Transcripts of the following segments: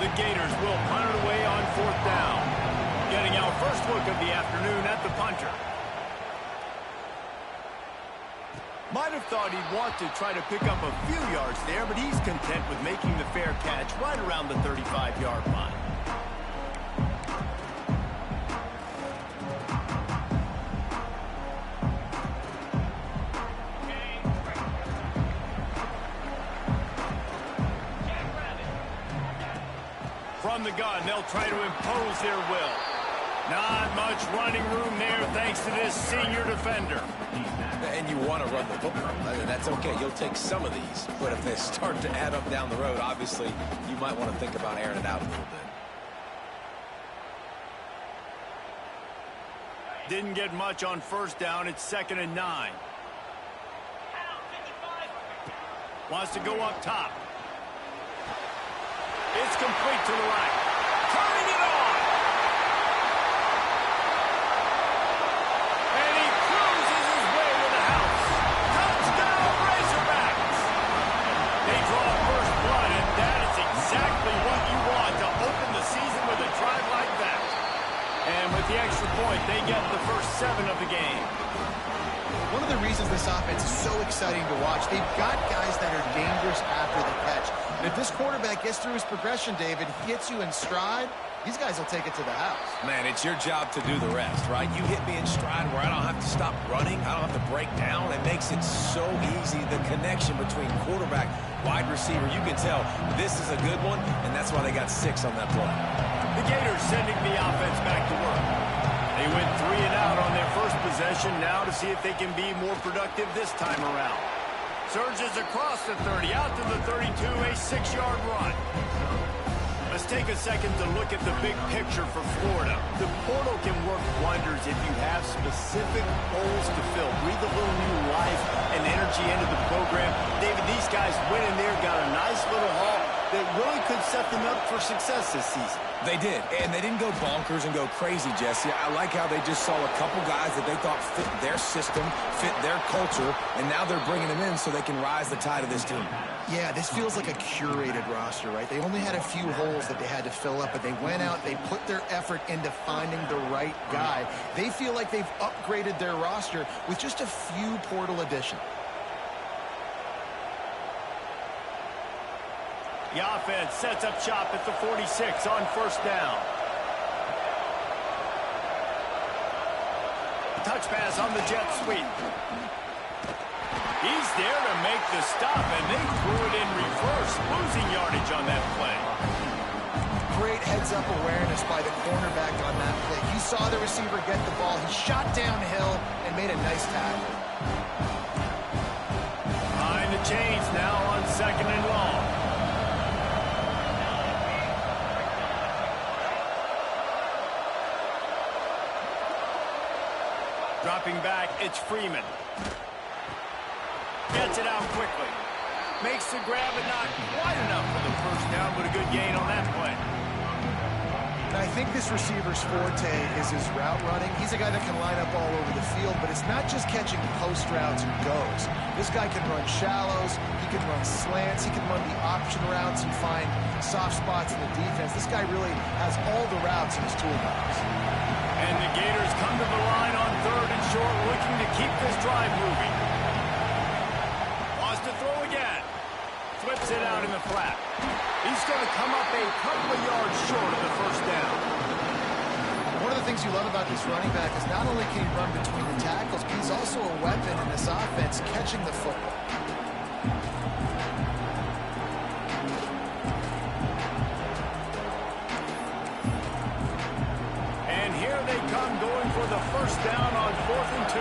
The Gators will punt it away on 4th down. Getting our first look of the afternoon at the punter. Might have thought he'd want to try to pick up a few yards there, but he's content with making the fair catch right around the 35-yard line. From the gun, they'll try to impose their will. Not much running room there thanks to this senior defender. And you want to run the football. That's okay. You'll take some of these. But if they start to add up down the road, obviously, you might want to think about airing it out a little bit. Didn't get much on 1st down. It's 2nd and 9. Wants to go up top. It's complete to the right. Turning it on. And he cruises his way to the house. Touchdown, Razorbacks. They draw first blood, and that is exactly what you want to open the season with a drive like that. And with the extra point, they get the first 7 of the game. One of the reasons this offense is so exciting to watch, they've got guys that are dangerous after the catch. And if this quarterback gets through his progression, David, hits you in stride, these guys will take it to the house. Man, it's your job to do the rest, right? You hit me in stride where I don't have to stop running. I don't have to break down. It makes it so easy. The connection between quarterback, wide receiver, you can tell this is a good one, and that's why they got 6 on that play. The Gators sending the offense back to work. They went 3 and out on their first possession now to see if they can be more productive this time around. Surges across the 30, out to the 32, a 6-yard run. Let's take a second to look at the big picture for Florida. The portal can work wonders if you have specific holes to fill. Breathe a little new life and energy into the program. David, these guys went in there, got a nice little haul that really could set them up for success this season. They did, and they didn't go bonkers and go crazy, Jesse. I like how they just saw a couple guys that they thought fit their system, fit their culture, and now they're bringing them in so they can rise the tide of this team. Yeah, this feels like a curated roster, right? They only had a few holes that they had to fill up, but they went out, they put their effort into finding the right guy. They feel like they've upgraded their roster with just a few portal additions. The offense sets up shop at the 46 on 1st down. Touch pass on the jet sweep. He's there to make the stop, and they threw it in reverse, losing yardage on that play. Great heads-up awareness by the cornerback on that play. He saw the receiver get the ball. He shot downhill and made a nice tackle. Behind the chains now on 2nd and long. Dropping back, it's Freeman. Gets it out quickly. Makes the grab, but not quite enough for the first down, but a good gain on that play. I think this receiver's forte is his route running. He's a guy that can line up all over the field, but it's not just catching post routes and goes. This guy can run shallows, he can run slants, he can run the option routes and find soft spots in the defense. This guy really has all the routes in his toolbox. And the Gators come to the line on 3rd and short, looking to keep this drive moving. Wants to throw again. Flips it out in the flat. He's going to come up a couple of yards short of the first down. One of the things you love about this running back is not only can he run between the tackles, but he's also a weapon in this offense catching the football. And here they come going for the first down on 4th and 2.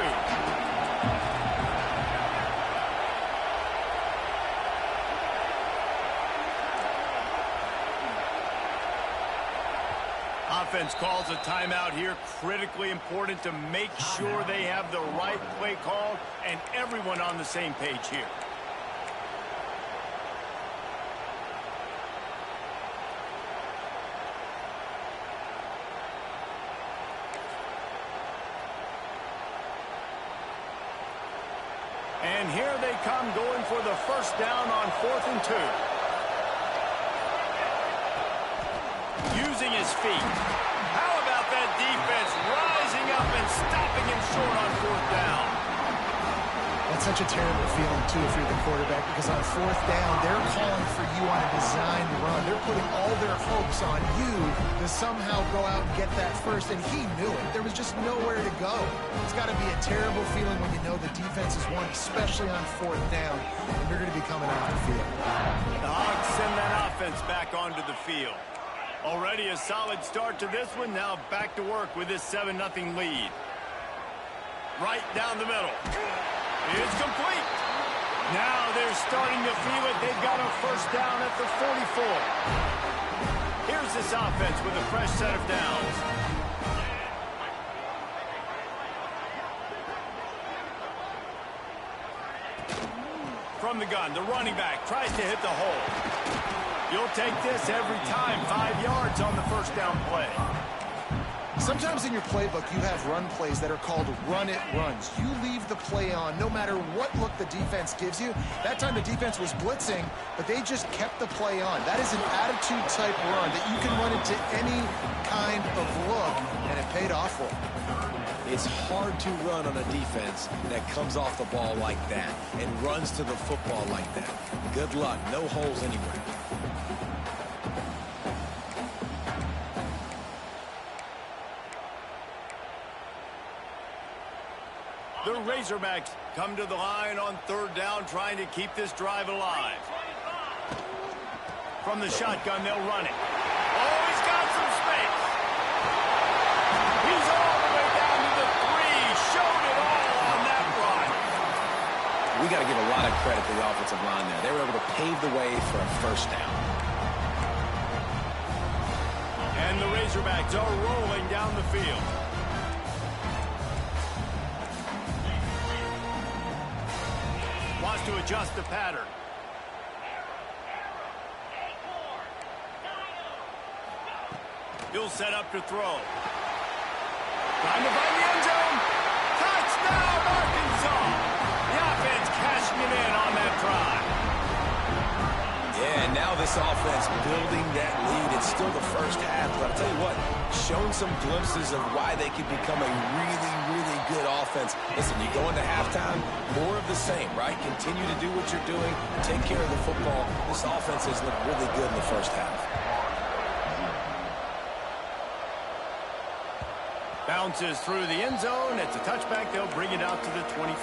Offense calls a timeout here. Critically important to make sure they have the right play call and everyone on the same page here. And here they come going for the first down on 4th and 2. finding his feet. How about that defense rising up and stopping him short on fourth down? That's such a terrible feeling, too, if you're the quarterback, because on fourth down, they're calling for you on a designed run. They're putting all their hopes on you to somehow go out and get that first, and he knew it. There was just nowhere to go. It's got to be a terrible feeling when you know the defense is won, especially on fourth down, and you're going to be coming off the field. The Hogs send that offense back onto the field. Already a solid start to this one. Now back to work with this 7-0 lead. Right down the middle. It's complete. Now they're starting to feel it. They've got a first down at the 44. Here's this offense with a fresh set of downs. From the gun, the running back tries to hit the hole. You'll take this every time. 5 yards on the first down play. Sometimes in your playbook, you have run plays that are called run-it runs. You leave the play on no matter what look the defense gives you. That time the defense was blitzing, but they just kept the play on. That is an attitude-type run that you can run into any kind of look, and it paid off for them. It's hard to run on a defense that comes off the ball like that and runs to the football like that. Good luck. No holes anywhere. The Razorbacks come to the line on third down, trying to keep this drive alive. From the shotgun, they'll run it. Oh, he's got some space. He's all the way down to the 3. Showed it all on that run. We got to give a lot of credit to the offensive line there. They were able to pave the way for a first down. And the Razorbacks are rolling down the field. Wants to adjust the pattern. He'll set up to throw. Trying to find the end zone. Touchdown, Arkansas. The offense cashing it in on that drive. Yeah, and now this offense building that lead. It's still the first half, but I'll tell you what, showing some glimpses of why they could become a really, really good offense. Listen, you go into halftime, more of the same, right? Continue to do what you're doing, take care of the football. This offense has looked really good in the first half. Bounces through the end zone. It's a touchback. They'll bring it out to the 25.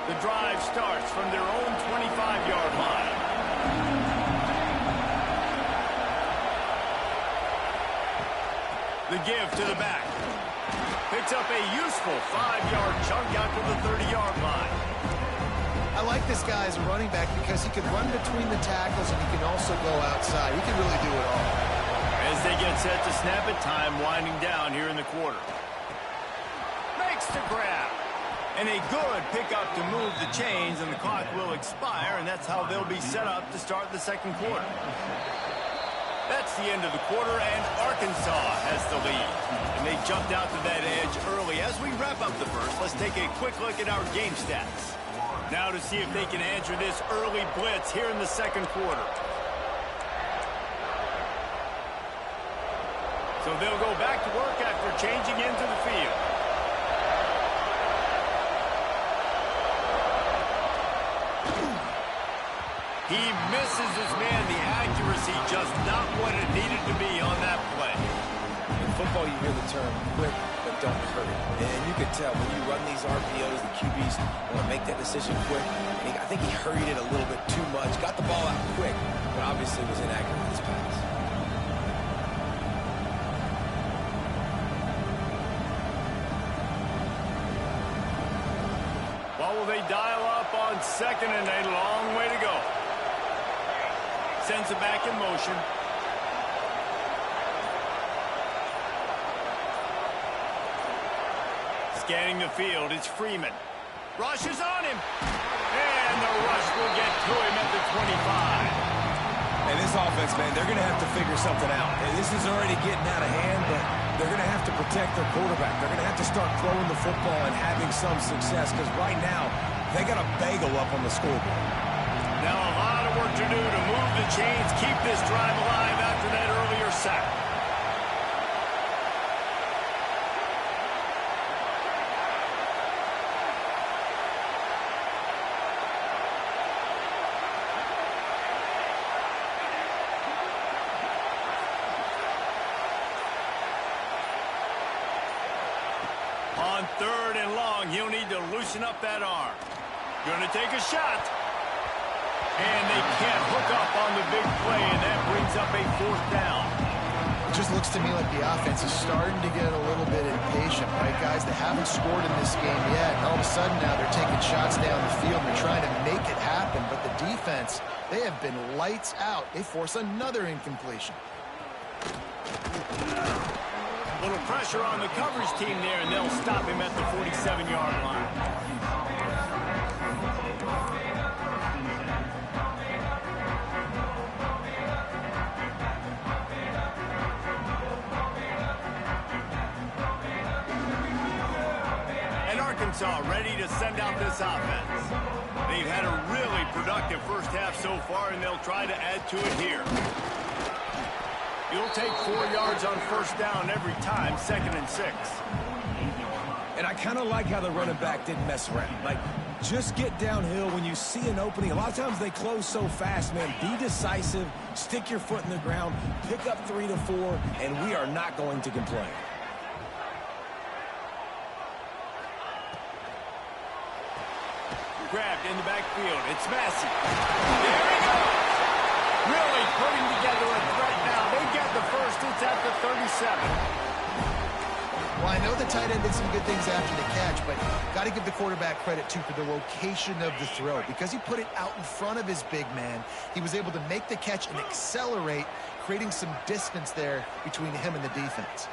The drive starts from their own 25-yard line. The give to the back. Picks up a useful 5-yard chunk out to the 30-yard line. I like this guy as a running back because he can run between the tackles and he can also go outside. He can really do it all. As they get set to snap it, time winding down here in the quarter. Makes the grab. And a good pickup to move the chains, and the clock will expire, and that's how they'll be set up to start the second quarter. That's the end of the quarter, and Arkansas has the lead. And they jumped out to that edge early. As we wrap up the first, let's take a quick look at our game stats. Now to see if they can answer this early blitz here in the second quarter. So they'll go back to work after changing into the field. He misses his man. The accuracy just not what it needed to be on that play. In football, you hear the term quick, but don't hurt it. And you can tell when you run these RPOs, the QBs want to make that decision quick. And I think he hurried it a little bit too much. Got the ball out quick, but obviously was inaccurate with his pass. Well, will they dial up on second, and a long way to go. Sends it back in motion. Scanning the field, it's Freeman. Rush is on him. And the rush will get to him at the 25. And this offense, man, they're going to have to figure something out. This is already getting out of hand, but they're going to have to protect their quarterback. They're going to have to start throwing the football and having some success, because right now, they got a bagel up on the scoreboard. Now a lot of work to do to move the chains, keep this drive alive after that earlier sack. On 3rd and long, he'll need to loosen up that arm. Gonna take a shot. And they can't hook up on the big play, and that brings up a 4th down. It just looks to me like the offense is starting to get a little bit impatient, right, guys? They haven't scored in this game yet, and all of a sudden now they're taking shots down the field and they're trying to make it happen. But the defense, they have been lights out. They force another incompletion. Little pressure on the coverage team there, and they'll stop him at the 47-yard line. And Arkansas ready to send out this offense. They've had a really productive first half so far, and they'll try to add to it here. You'll take 4 yards on 1st down every time, 2nd and 6. And I kind of like how the running back didn't mess around. Like, just get downhill when you see an opening. A lot of times they close so fast, man. Be decisive, stick your foot in the ground, pick up 3 to 4, and we are not going to complain. Grabbed in the backfield. It's Massey. There he goes. Really putting together a threat now. They get the first. It's at the 37. Well, I know the tight end did some good things after the catch, but got to give the quarterback credit, too, for the location of the throw. Because he put it out in front of his big man, he was able to make the catch and accelerate, creating some distance there between him and the defense.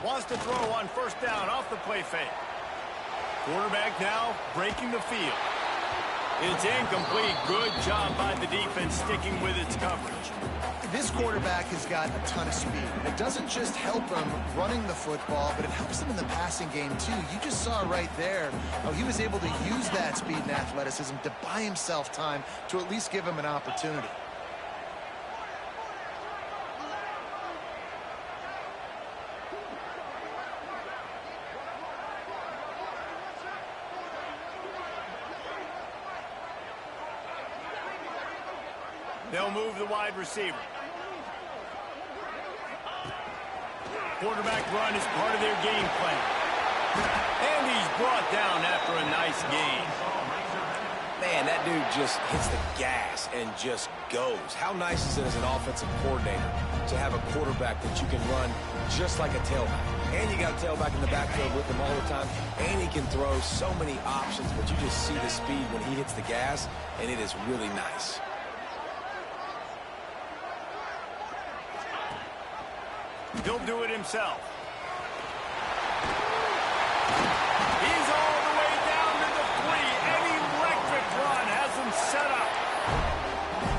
Wants to throw on 1st down off the play fake. Quarterback now breaking the field. It's incomplete. Good job by the defense sticking with its coverage. This quarterback has got a ton of speed. It doesn't just help him running the football, but it helps him in the passing game, too. You just saw right there how he was able to use that speed and athleticism to buy himself time to at least give him an opportunity. They'll move the wide receiver. Quarterback run is part of their game plan. And he's brought down after a nice gain. Man, that dude just hits the gas and just goes. How nice is it as an offensive coordinator to have a quarterback that you can run just like a tailback? And you got a tailback in the backfield with him all the time. And he can throw so many options, but you just see the speed when he hits the gas, and it is really nice. He'll do it himself. He's all the way down to the 3. An electric run has him set up.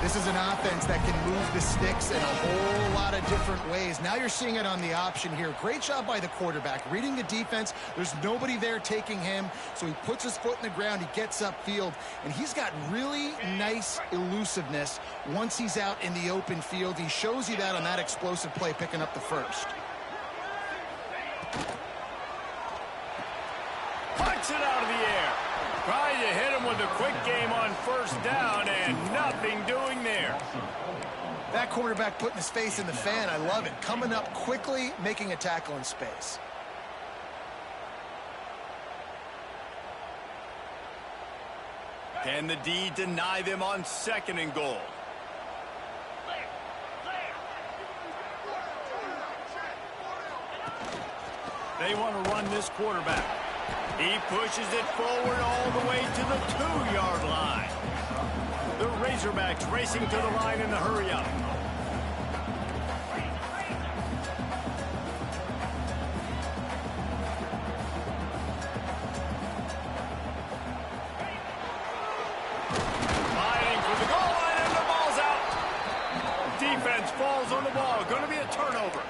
This is an offense that can move the sticks in a whole lot of different ways. Now you're seeing it on the option here. Great job by the quarterback. Reading the defense, there's nobody there taking him, so he puts his foot in the ground, he gets upfield, and he's got really nice elusiveness once he's out in the open field. He shows you that on that explosive play, picking up the first. Punch it out of the air. Trying to hit him with a quick game on 1st down, and nothing doing there. That quarterback putting his face in the fan, I love it. Coming up quickly, making a tackle in space. Can the D deny them on 2nd and goal? They want to run this quarterback. He pushes it forward all the way to the 2-yard line. The Razorbacks racing to the line in the hurry-up. falls on the ball. Going to be a turnover.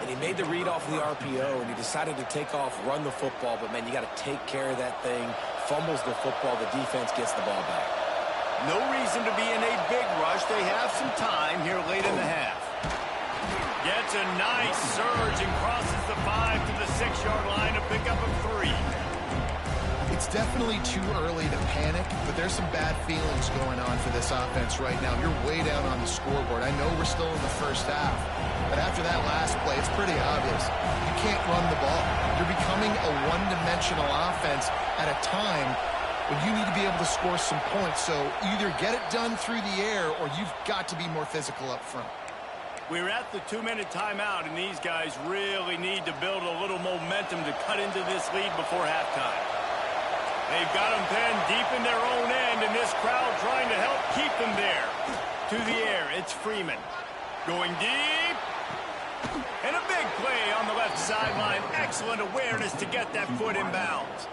And he made the read off the RPO, and he decided to take off, run the football. But, man, you got to take care of that thing. Fumbles the football. The defense gets the ball back. No reason to be in a big rush. They have some time here late in the half. Gets a nice surge and crosses the 5 to the 6-yard line to pick up a 3. It's definitely too early to panic, but there's some bad feelings going on for this offense right now. You're way down on the scoreboard. I know we're still in the first half, but after that last play, it's pretty obvious. You can't run the ball. You're becoming a one-dimensional offense at a time when you need to be able to score some points. So either get it done through the air or you've got to be more physical up front. We're at the 2-minute timeout, and these guys really need to build a little momentum to cut into this lead before halftime. They've got them pinned deep in their own end, and this crowd trying to help keep them there. To the air, it's Freeman. Going deep. And a big play on the left sideline. Excellent awareness to get that foot in bounds.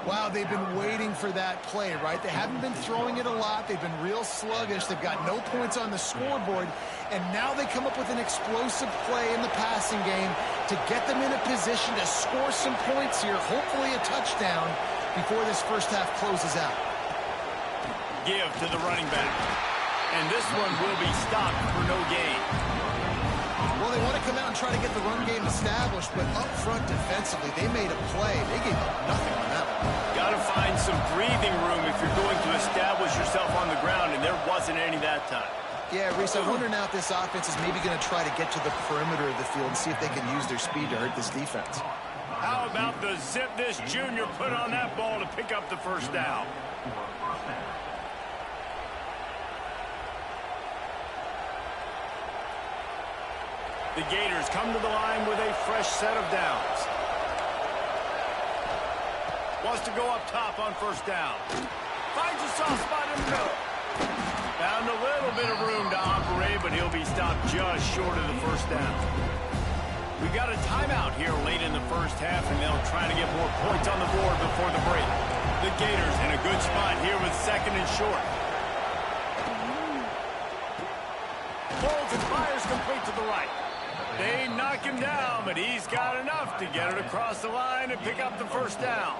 Wow, they've been waiting for that play, right? They haven't been throwing it a lot. They've been real sluggish. They've got no points on the scoreboard. And now they come up with an explosive play in the passing game to get them in a position to score some points here, hopefully a touchdown, before this first half closes out. Give to the running back. And this one will be stopped for no gain. Well, they want to come out and try to get the run game established, but up front defensively, they made a play. They gave up nothing on that one. Got to find some breathing room if you're going to establish yourself on the ground, and there wasn't any that time. Yeah, Reese, I wonder now if this offense is maybe going to try to get to the perimeter of the field and see if they can use their speed to hurt this defense. How about the zip this junior put on that ball to pick up the first down? The Gators come to the line with a fresh set of downs. Wants to go up top on first down. Finds a soft spot in the middle. Found a little bit of room to operate, but he'll be stopped just short of the first down. We've got a timeout here late in the first half, and they'll try to get more points on the board before the break. The Gators in a good spot here with 2nd and short. Holds and fires complete to the right. They knock him down, but he's got enough to get it across the line and pick up the first down.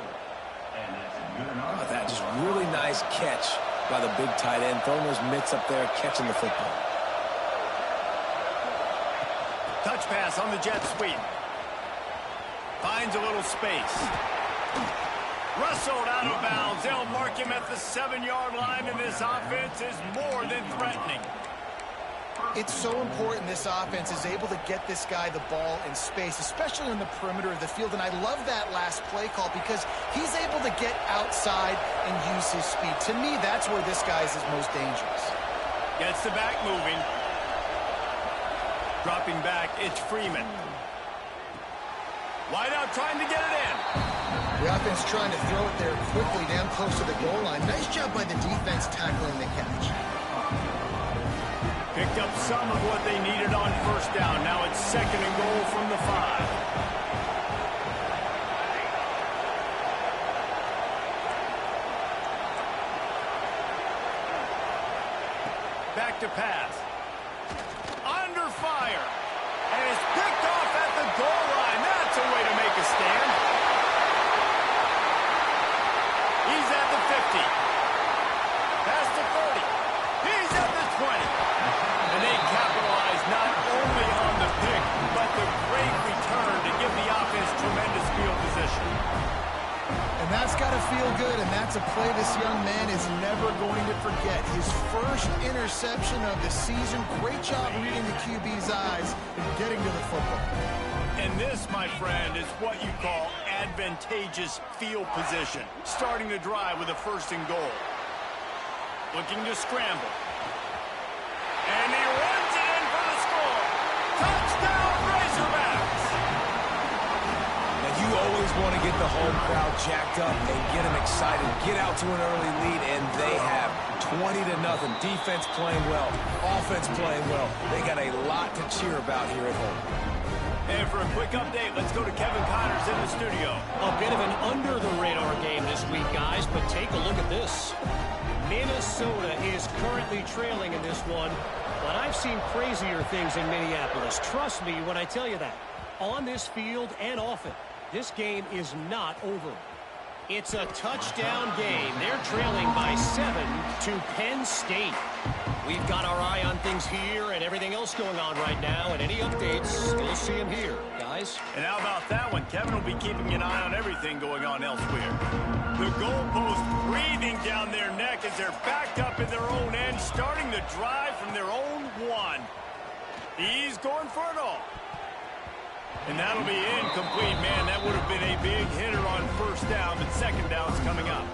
How about that? Just really nice catch by the big tight end, throwing those mitts up there, catching the football. Touch pass on the jet sweep. Finds a little space. Rustled out of bounds. They'll mark him at the 7-yard line, and this offense is more than threatening. It's so important this offense is able to get this guy the ball in space, especially on the perimeter of the field. And I love that last play call because he's able to get outside and use his speed. To me, that's where this guy is his most dangerous. Gets the back moving. Dropping back, it's Freeman. Wide out trying to get it in. The offense trying to throw it there quickly down close to the goal line. Nice job by the defense tackling the catch. Picked up some of what they needed on first down. Now it's 2nd and goal from the 5. Back to pass. Under fire. And it's picked off at the goal line. That's a way to make a stand. He's at the 50. Past the 30. He's at the 20. And they capitalize not only on the pick, but the great return to give the offense tremendous field position. And that's got to feel good, and that's a play this young man is never going to forget. His first interception of the season. Great job reading the QB's eyes and getting to the football. And this, my friend, is what you call advantageous field position. Starting the drive with a 1st and goal. Looking to scramble. And he runs it in for the score. Touchdown, Razorbacks! And you always want to get the home crowd jacked up and get them excited. Get out to an early lead, and they have 20-0. Defense playing well. Offense playing well. They got a lot to cheer about here at home. And for a quick update, let's go to Kevin Connors in the studio. A bit of an under-the-radar game this week, guys, but take a look at this. Minnesota Minnesota is currently trailing in this one, but I've seen crazier things in Minneapolis. Trust me when I tell you that. On this field and off it, this game is not over. It's a touchdown game. They're trailing by 7 to Penn State. We've got our eye on things here and everything else going on right now, and any updates, you'll see them here, guys. And how about that one? Kevin will be keeping an eye on everything going on elsewhere. The goalpost breathing down their neck as they're backed up in their own end, starting the drive from their own 1. He's going for it all. And that'll be incomplete, man. That would have been a big hitter on first down, but second down's coming up.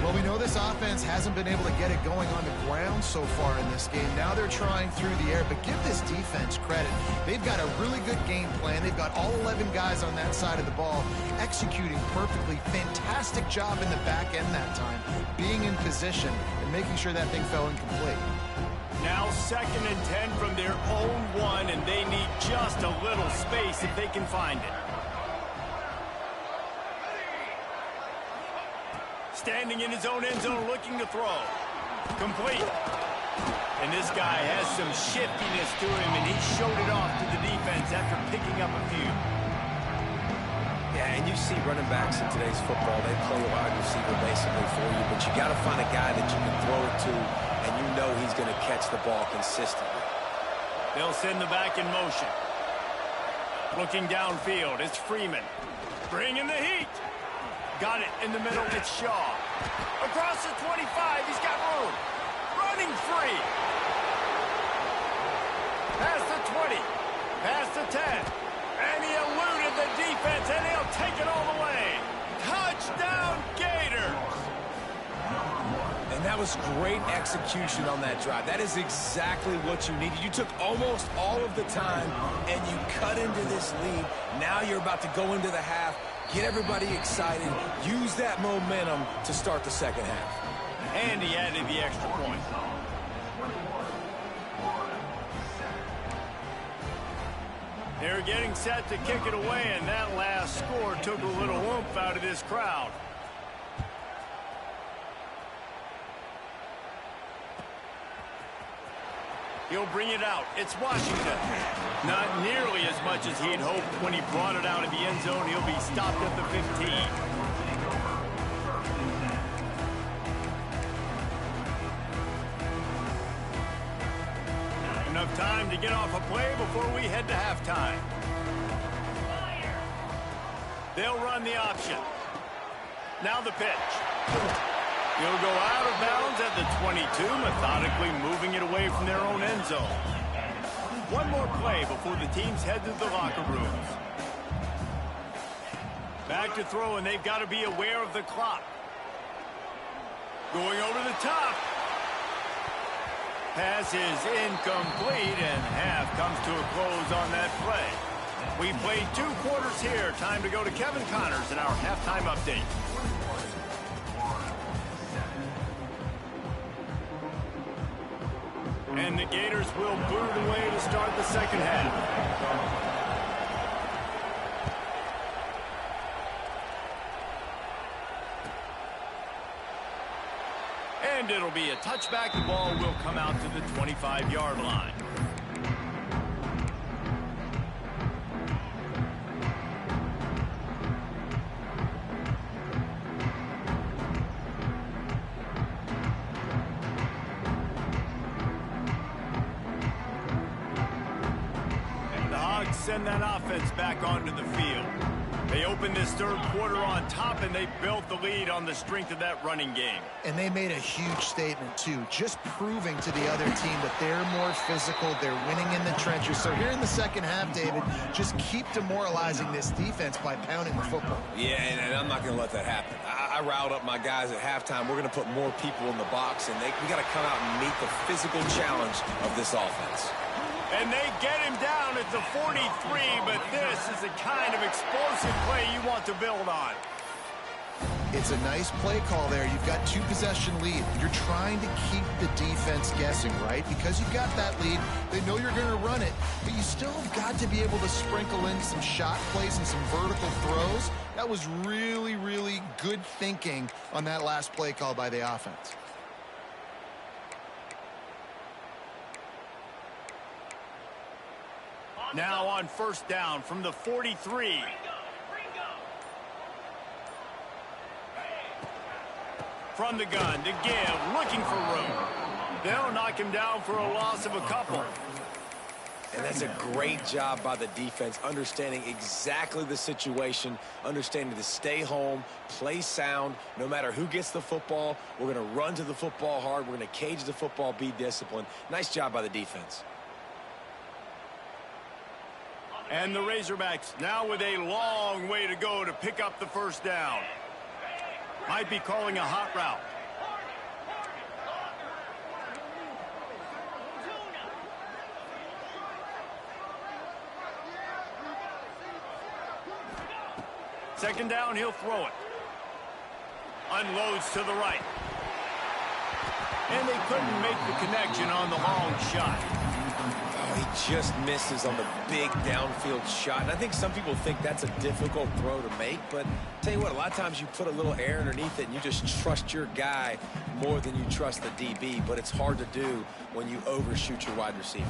Well, we know this offense hasn't been able to get it going on the ground so far in this game. Now they're trying through the air, but give this defense credit. They've got a really good game plan. They've got all 11 guys on that side of the ball executing perfectly. Fantastic job in the back end that time, being in position and making sure that thing fell incomplete. Now 2nd and 10 from their own 1, and they need just a little space if they can find it. Standing in his own end zone looking to throw. Complete. And this guy has some shiftiness to him, and he showed it off to the defense after picking up a few. Yeah, and you see running backs in today's football, they play wide receiver basically for you, but you got to find a guy that you can throw it to, and you know he's going to catch the ball consistently. They'll send the back in motion. Looking downfield, it's Freeman. Bringing the heat. Got it in the middle, it's Shaw. Across the 25, he's got room. Running free. Past the 20. Past the 10. And he eluded the defense, and he'll take it all the way. Touchdown, Gators! And that was great execution on that drive. That is exactly what you needed. You took almost all of the time, and you cut into this lead. Now you're about to go into the half, get everybody excited, use that momentum to start the second half. And he added the extra point. They're getting set to kick it away, and that last score took a little oomph out of this crowd. He'll bring it out. It's Washington. Not nearly as much as he'd hoped when he brought it out of the end zone. He'll be stopped at the 15. Enough time to get off a play before we head to halftime. They'll run the option. Now the pitch. He'll go out of bounds at the 22, methodically moving it away from their own end zone. One more play before the teams head to the locker rooms. Back to throw, and they've got to be aware of the clock. Going over the top. Pass is incomplete, and half comes to a close on that play. We played 2 quarters here. Time to go to Kevin Connors in our halftime update. And the Gators will boot it away to start the second half. And it'll be a touchback. The ball will come out to the 25-yard line. Send that offense back onto the field. They opened this third quarter on top, and they built the lead on the strength of that running game. And they made a huge statement, too, just proving to the other team that they're more physical, they're winning in the trenches. So here in the second half, David, just keep demoralizing this defense by pounding the football. Yeah, and I'm not going to let that happen. I riled up my guys at halftime. We're going to put more people in the box, and we got to come out and meet the physical challenge of this offense. And they get him down at the 43, but this is the kind of explosive play you want to build on. It's a nice play call there. You've got 2-possession lead. You're trying to keep the defense guessing, right? Because you've got that lead, they know you're going to run it, but you still have got to be able to sprinkle in some shot plays and some vertical throws. That was really, really good thinking on that last play call by the offense. Now on first down from the 43. From the gun to give, looking for room. They'll knock him down for a loss of a couple. And that's a great job by the defense, understanding exactly the situation, understanding to stay home, play sound. No matter who gets the football, we're going to run to the football hard. We're going to cage the football, be disciplined. Nice job by the defense. And the Razorbacks now with a long way to go to pick up the first down. Might be calling a hot route. Second down, he'll throw it. Unloads to the right. And they couldn't make the connection on the long shot. Oh, he just misses on the big downfield shot. And I think some people think that's a difficult throw to make. But tell you what, a lot of times you put a little air underneath it and you just trust your guy more than you trust the DB. But it's hard to do when you overshoot your wide receiver.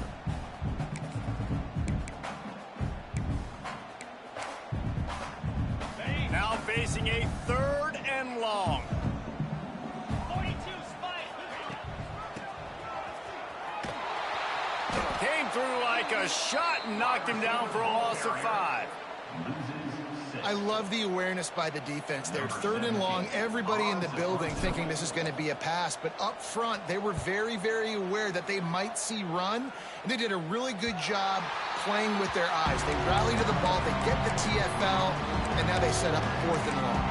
Now facing a third and long. 42 spike. Came through like a shot and knocked him down for a loss of 5. I love the awareness by the defense there. Third and long, everybody in the building thinking this is going to be a pass. But up front, they were very, very aware that they might see run. And they did a really good job playing with their eyes. They rally to the ball, they get the TFL, and now they set up fourth and long.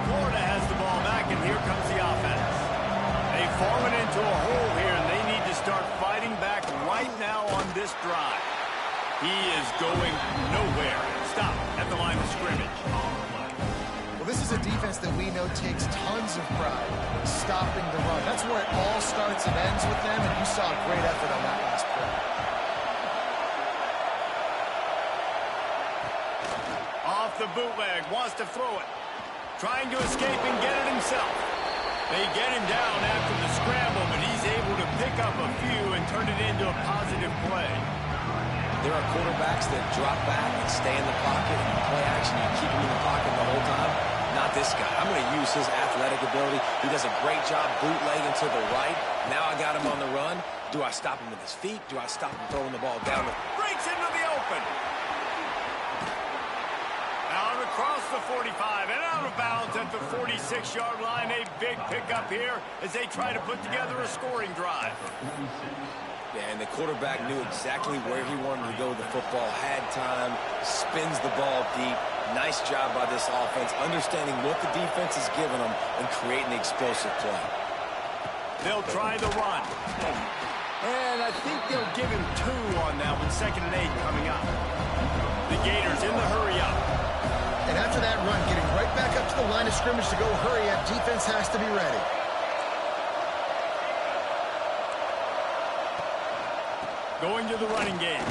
Florida has the ball back, and here comes the offense. They've fallen into a hole here, and they need to start fighting back right now on this drive. He is going nowhere. Stop at the line of scrimmage. Well, this is a defense that we know takes tons of pride stopping the run. That's where it all starts and ends with them, and you saw a great effort on that last play. Off the bootleg, wants to throw it. Trying to escape and get it himself. They get him down after the scramble, but he's able to pick up a few and turn it into a positive play. There are quarterbacks that drop back and stay in the pocket and play action. You keep him in the pocket the whole time. Not this guy. I'm going to use his athletic ability. He does a great job bootlegging to the right. Now I got him on the run. Do I stop him with his feet? Do I stop him throwing the ball down? Breaks into the open. Out across the 45 and out of bounds at the 46-yard line. A big pickup here as they try to put together a scoring drive. Yeah, and the quarterback knew exactly where he wanted to go with the football, had time, spins the ball deep. Nice job by this offense, understanding what the defense is giving them and creating explosive play. They'll try the run. And I think they'll give him 2 on that one. 2nd and 8 coming up. The Gators in the hurry up. And after that run, getting right back up to the line of scrimmage to go hurry up, defense has to be ready. Going to the running game.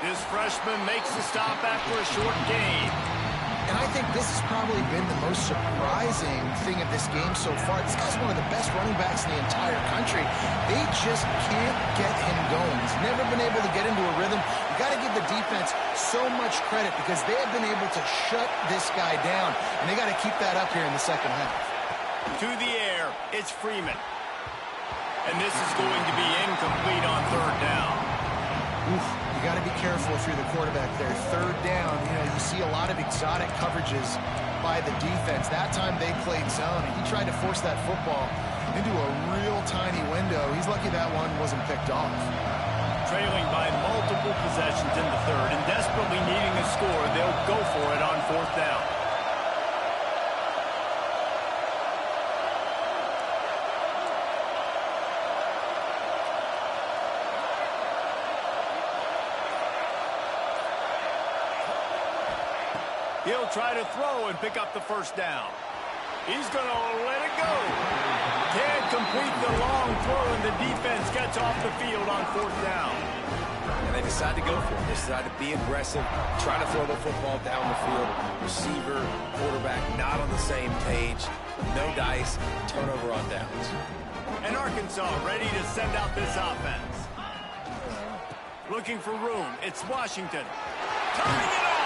This freshman makes the stop after a short gain. And I think this has probably been the most surprising thing of this game so far. This guy's one of the best running backs in the entire country. They just can't get him going. He's never been able to get into a rhythm. You got to give the defense so much credit because they have been able to shut this guy down. And they got to keep that up here in the second half. To the air, it's Freeman. And this is going to be incomplete on 3rd down. Oof, you got to be careful if you're the quarterback there. 3rd down, you see a lot of exotic coverages by the defense. That time they played zone, and he tried to force that football into a real tiny window. He's lucky that one wasn't picked off. Trailing by multiple possessions in the 3rd and desperately needing a score, they'll go for it on 4th down. He'll try to throw and pick up the 1st down. He's going to let it go. Can't complete the long throw, and the defense gets off the field on 4th down. And they decide to go for it. They decide to be aggressive, try to throw the football down the field. Receiver, quarterback, not on the same page. No dice, turnover on downs. And Arkansas ready to send out this offense. Looking for room. It's Washington. Turning it on!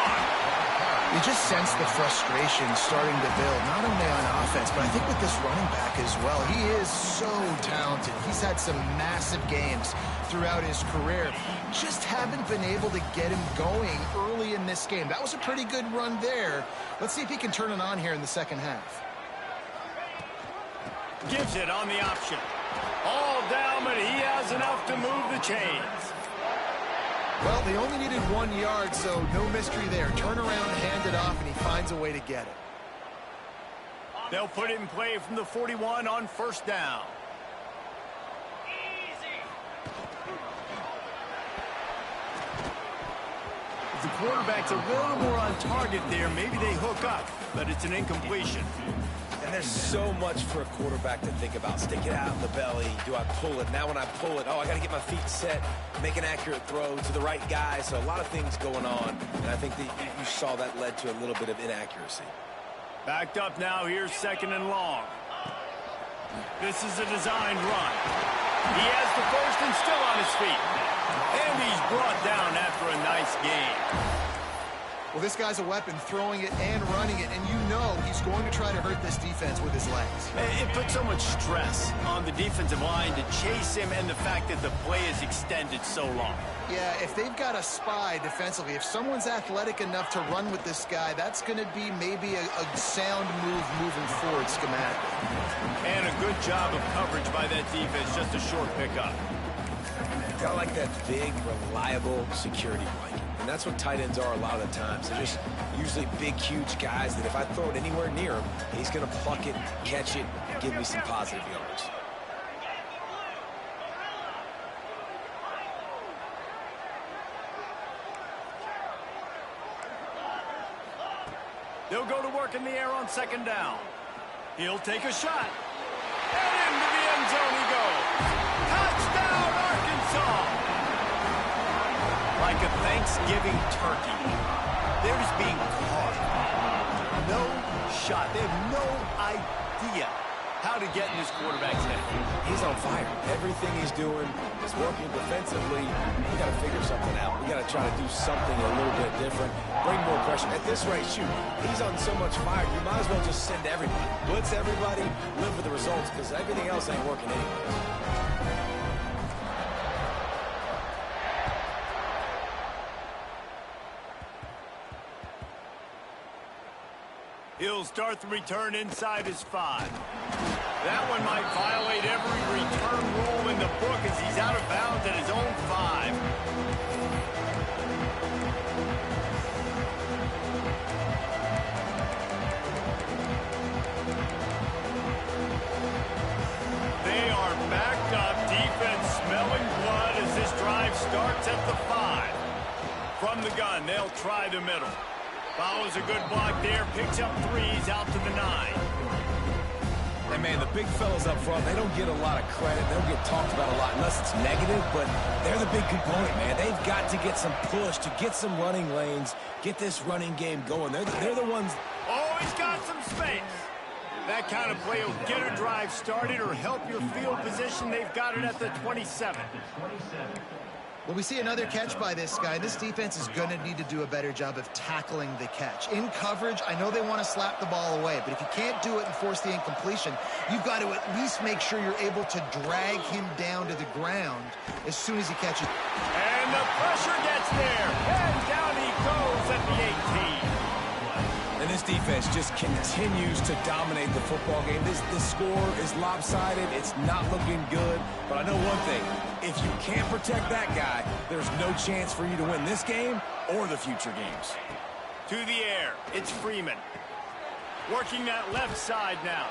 You just sense the frustration starting to build, not only on offense, but I think with this running back as well. He is so talented. He's had some massive games throughout his career. Just haven't been able to get him going early in this game. That was a pretty good run there. Let's see if he can turn it on here in the second half. Gives it on the option. All down, but he has enough to move the chains. Well, they only needed 1 yard, so no mystery there. Turn around, hand it off, and he finds a way to get it. They'll put it in play from the 41 on first down. If the quarterback's a little more on target there, maybe they hook up, but it's an incompletion. And there's so much for a quarterback to think about. Stick it out in the belly. Do I pull it? Now when I pull it, oh, I got to get my feet set, make an accurate throw to the right guy. So a lot of things going on. And I think that you saw that led to a little bit of inaccuracy. Backed up now. Here's second and long. This is a designed run. He has the first and still on his feet. And he's brought down after a nice game. Well, this guy's a weapon, throwing it and running it, and you know he's going to try to hurt this defense with his legs. It puts so much stress on the defensive line to chase him and the fact that the play is extended so long. Yeah, if they've got a spy defensively, if someone's athletic enough to run with this guy, that's going to be maybe a sound move moving forward schematically. And a good job of coverage by that defense, just a short pickup. Got like that big, reliable security blanket. And that's what tight ends are a lot of the times. They're just usually big, huge guys that if I throw it anywhere near him, he's going to pluck it, catch it, and give me some positive yards. They'll go to work in the air on second down. He'll take a shot. And into the end zone he goes. Touchdown, Arkansas! Like a Thanksgiving turkey. They're just being caught. No shot. They have no idea how to get in this quarterback's head. He's on fire. Everything he's doing is working defensively. We got to figure something out. We got to try to do something a little bit different. Bring more pressure. At this rate, shoot, he's on so much fire, you might as well just send everybody. Blitz everybody, live with the results, because everything else ain't working anyways. He'll start the return inside his 5. That one might violate every return rule in the book as he's out of bounds at his own 5. They are backed up. Defense smelling blood as this drive starts at the 5. From the gun, they'll try the middle. Follows a good block there, picks up 3s out to the 9. And, man, the big fellas up front, they don't get a lot of credit. They don't get talked about a lot unless it's negative, but they're the big component, man. They've got to get some push, to get some running lanes, get this running game going. They're the ones. Oh, he's got some space. That kind of play will get a drive started or help your field position. They've got it at the 27. Well, we see another catch by this guy. This defense is going to need to do a better job of tackling the catch. In coverage, I know they want to slap the ball away, but if you can't do it and force the incompletion, you've got to at least make sure you're able to drag him down to the ground as soon as he catches. And the pressure gets there. And down he goes at the 18. And this defense just continues to dominate the football game. This score is lopsided. It's not looking good. But I know one thing. If you can't protect that guy, there's no chance for you to win this game or the future games. To the air. It's Freeman. Working that left side now.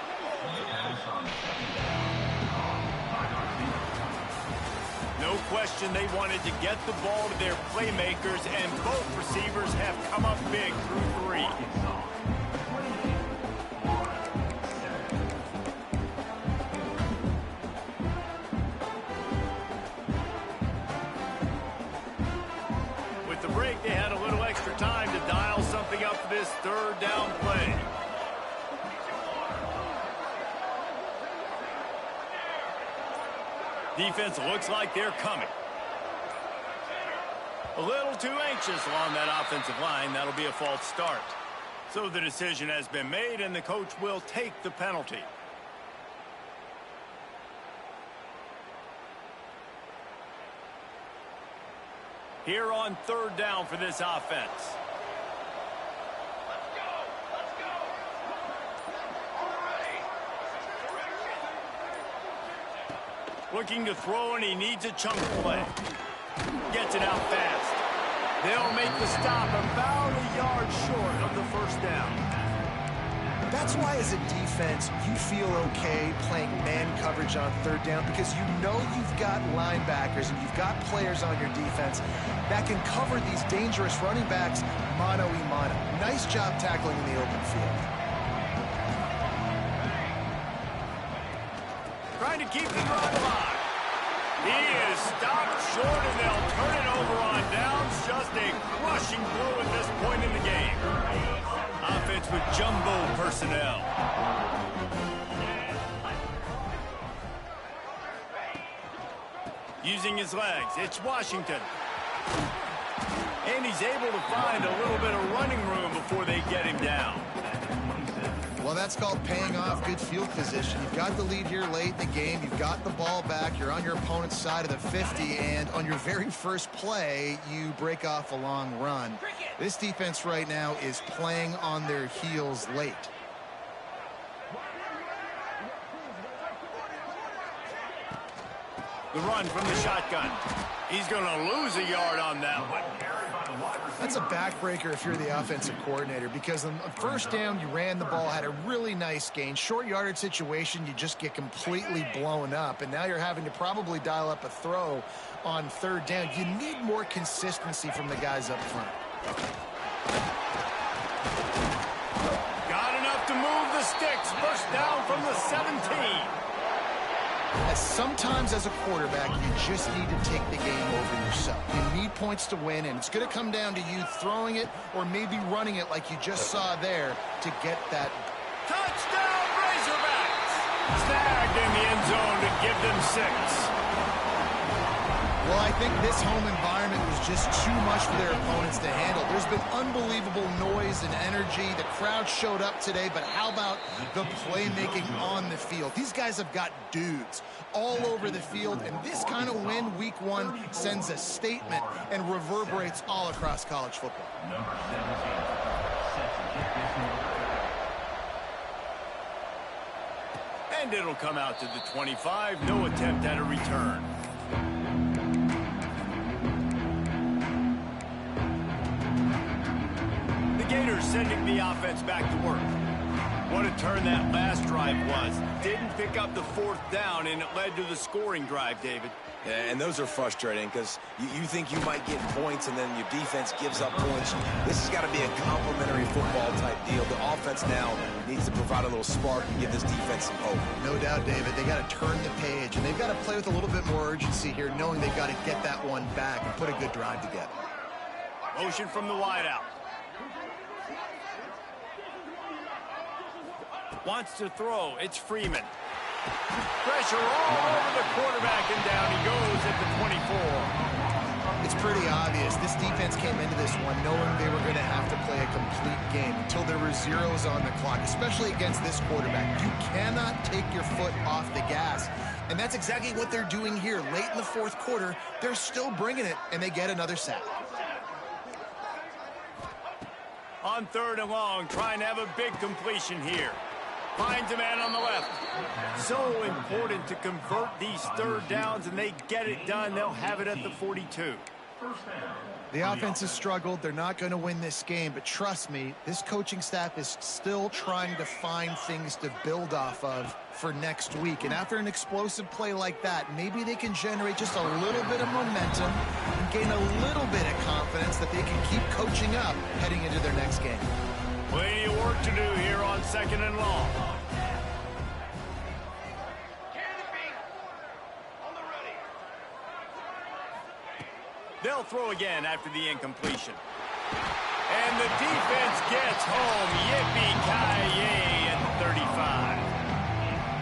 No question they wanted to get the ball to their playmakers, and both receivers have come up big through 3. With the break, they had a little extra time to dial something up for this third down play. Defense looks like they're coming. A little too anxious along that offensive line. That'll be a false start. So the decision has been made, and the coach will take the penalty. Here on third down for this offense. Looking to throw, and he needs a chunk play. Gets it out fast. They'll make the stop about a yard short of the first down. That's why, as a defense, you feel okay playing man coverage on third down, because you know you've got linebackers and you've got players on your defense that can cover these dangerous running backs mano-a-mano. Nice job tackling in the open field. Trying to keep the drive alive. He is stopped short, and they'll turn it over on downs. Just a crushing blow at this point in the game. Offense with jumbo personnel. Using his legs, it's Washington. And he's able to find a little bit of running room before they get him down. Well, that's called paying off good field position. You've got the lead here late in the game. You've got the ball back. You're on your opponent's side of the 50, and on your very first play, you break off a long run. This defense right now is playing on their heels late. The run from the shotgun. He's going to lose a yard on that one. That's a backbreaker if you're the offensive coordinator, because on first down, you ran the ball, had a really nice gain. Short yardage situation, you just get completely blown up, and now you're having to probably dial up a throw on third down. You need more consistency from the guys up front. Got enough to move the sticks. First down from the 17. Sometimes as a quarterback, you just need to take the game over yourself. You need points to win, and it's going to come down to you throwing it or maybe running it like you just saw there to get that. Touchdown, Razorbacks! Snagged in the end zone to give them 6. Well, I think this home environment was just too much for their opponents to handle. There's been unbelievable noise and energy. The crowd showed up today, but how about the playmaking on the field? These guys have got dudes all over the field, and this kind of win week one sends a statement and reverberates all across college football. And it'll come out to the 25. No attempt at a return. The Gators sending the offense back to work. What a turn that last drive was. Didn't pick up the fourth down, and it led to the scoring drive, David. Yeah, and those are frustrating because you think you might get points, and then your defense gives up points. This has got to be a complementary football type deal. The offense now needs to provide a little spark and give this defense some hope. No doubt, David. They got to turn the page, and they've got to play with a little bit more urgency here, knowing they've got to get that one back and put a good drive together. Motion from the wideout. Wants to throw. It's Freeman. Pressure all over the quarterback, and down he goes at the 24. It's pretty obvious. This defense came into this one knowing they were going to have to play a complete game until there were zeros on the clock, especially against this quarterback. You cannot take your foot off the gas, and that's exactly what they're doing here. Late in the fourth quarter, they're still bringing it, and they get another sack. On third and long, trying to have a big completion here. Finds a man on the left. So important to convert these third downs, and they get it done. They'll have it at the 42. The offense has struggled. They're not going to win this game, but trust me, this coaching staff is still trying to find things to build off of for next week. And after an explosive play like that, maybe they can generate just a little bit of momentum and gain a little bit of confidence that they can keep coaching up heading into their next game. Plenty of work to do here on second and long. They'll throw again after the incompletion. And the defense gets home. Yippee-ki-yay at the 35.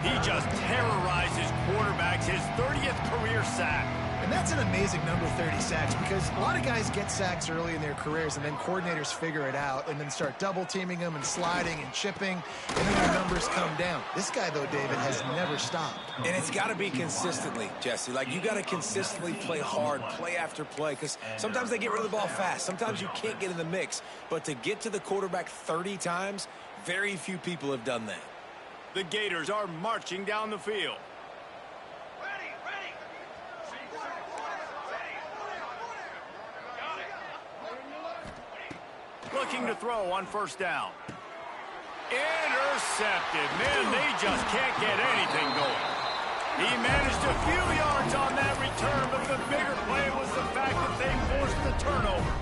He just terrorizes quarterbacks his 30th career sack. And that's an amazing number, 30 sacks, because a lot of guys get sacks early in their careers, and then coordinators figure it out and then start double-teaming them and sliding and chipping, and then their numbers come down. This guy, though, David, has never stopped. And it's got to be consistently, Jesse. Like, you got to consistently play hard, play after play, because sometimes they get rid of the ball fast. Sometimes you can't get in the mix. But to get to the quarterback 30 times, very few people have done that. The Gators are marching down the field. Looking to throw on first down. Intercepted. Man, they just can't get anything going. He managed a few yards on that return, but the bigger play was the fact that they forced the turnover.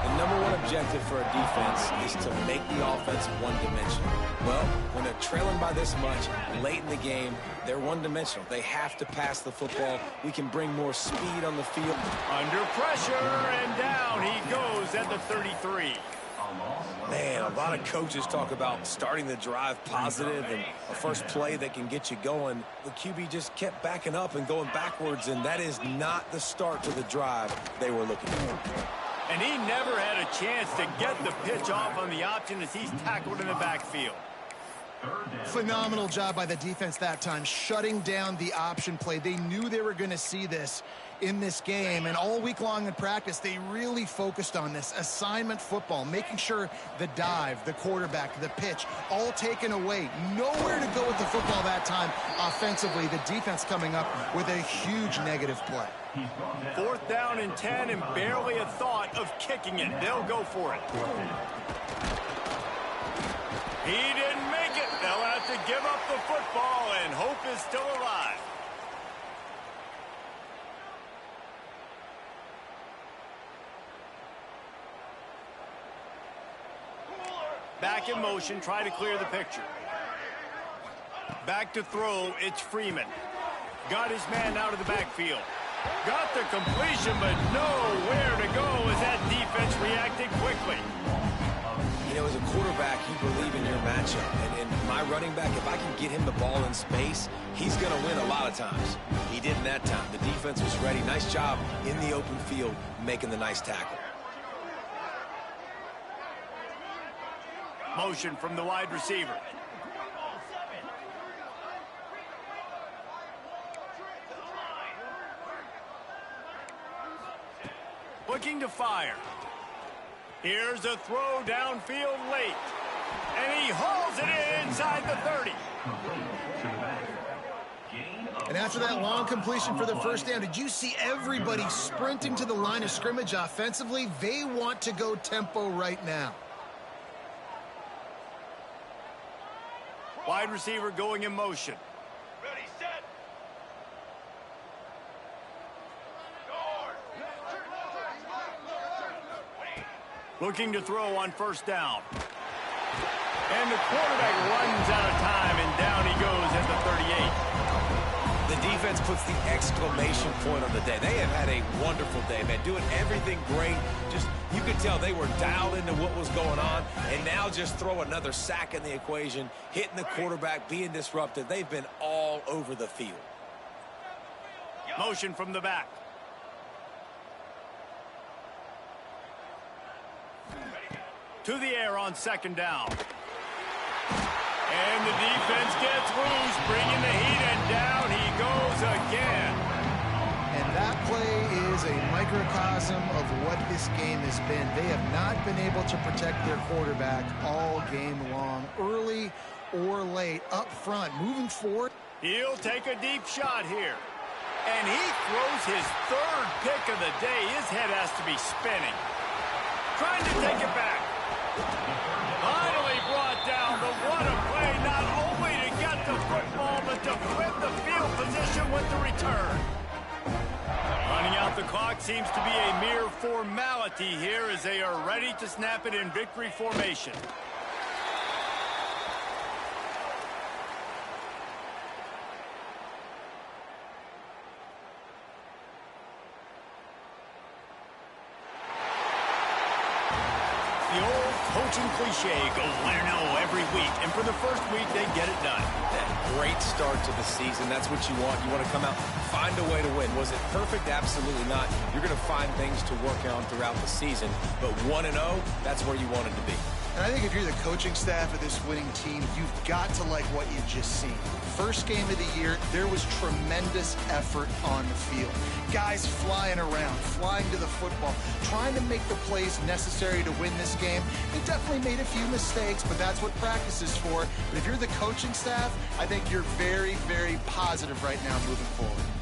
The number one objective for a defense is to make the offense one-dimensional. Well, when they're trailing by this much late in the game, they're one-dimensional. They have to pass the football. We can bring more speed on the field. Under pressure, and down he goes at the 33. Man, a lot of coaches talk about starting the drive positive and a first play that can get you going. The QB just kept backing up and going backwards, and that is not the start to the drive they were looking for. And he never had a chance to get the pitch off on the option as he's tackled in the backfield. Phenomenal job by the defense that time, shutting down the option play. They knew they were going to see this in this game, and all week long in practice, they really focused on this assignment football, making sure the dive, the quarterback, the pitch, all taken away. Nowhere to go with the football that time offensively. The defense coming up with a huge negative play. 4th down and 10, and barely a thought of kicking it. They'll go for it. He didn't make it. They'll have to give up the football, and hope is still alive. Back in motion, try to clear the picture. Back to throw, it's Freeman. Got his man out of the backfield. Got the completion, but nowhere to go as that defense reacted quickly. You know, as a quarterback, you believe in your matchup. And my running back, if I can get him the ball in space, he's going to win a lot of times. He didn't that time. The defense was ready. Nice job in the open field making the nice tackle. Motion from the wide receiver. Looking to fire. Here's a throw downfield late. And he hauls it in inside the 30. And after that long completion for the first down, did you see everybody sprinting to the line of scrimmage offensively? They want to go tempo right now. Wide receiver going in motion. Ready, set. Looking to throw on first down. And the quarterback runs out of time, and down he goes at the 38. The defense puts the exclamation point on the day. They have had a wonderful day, man. Doing everything great. Just, you could tell they were dialed into what was going on. And now just throw another sack in the equation, hitting the quarterback, being disruptive. They've been all over the field. Motion from the back. To the air on second down. And the defense gets loose, bringing the heat, and down he goes again. And that play is a microcosm of what this game has been. They have not been able to protect their quarterback all game long, early or late, up front, moving forward. He'll take a deep shot here. And he throws his 3rd pick of the day. His head has to be spinning. Trying to take it back. Finally brought down, but what a play, not only to get the football, but to flip the field position with the return. Running out the clock seems to be a mere formality here as they are ready to snap it in victory formation. The old coaching cliche, go 1-0 every week, and for the first week, they get it done. great start to the season. That's what you want. You want to come out, find a way to win. Was it perfect? Absolutely not. You're going to find things to work on throughout the season. But 1-0, that's where you want it to be. And I think if you're the coaching staff of this winning team, you've got to like what you've just seen. First game of the year, there was tremendous effort on the field. Guys flying around, flying to the football, trying to make the plays necessary to win this game. They definitely made a few mistakes, but that's what practice is for. But if you're the coaching staff, I think you're very, very positive right now moving forward.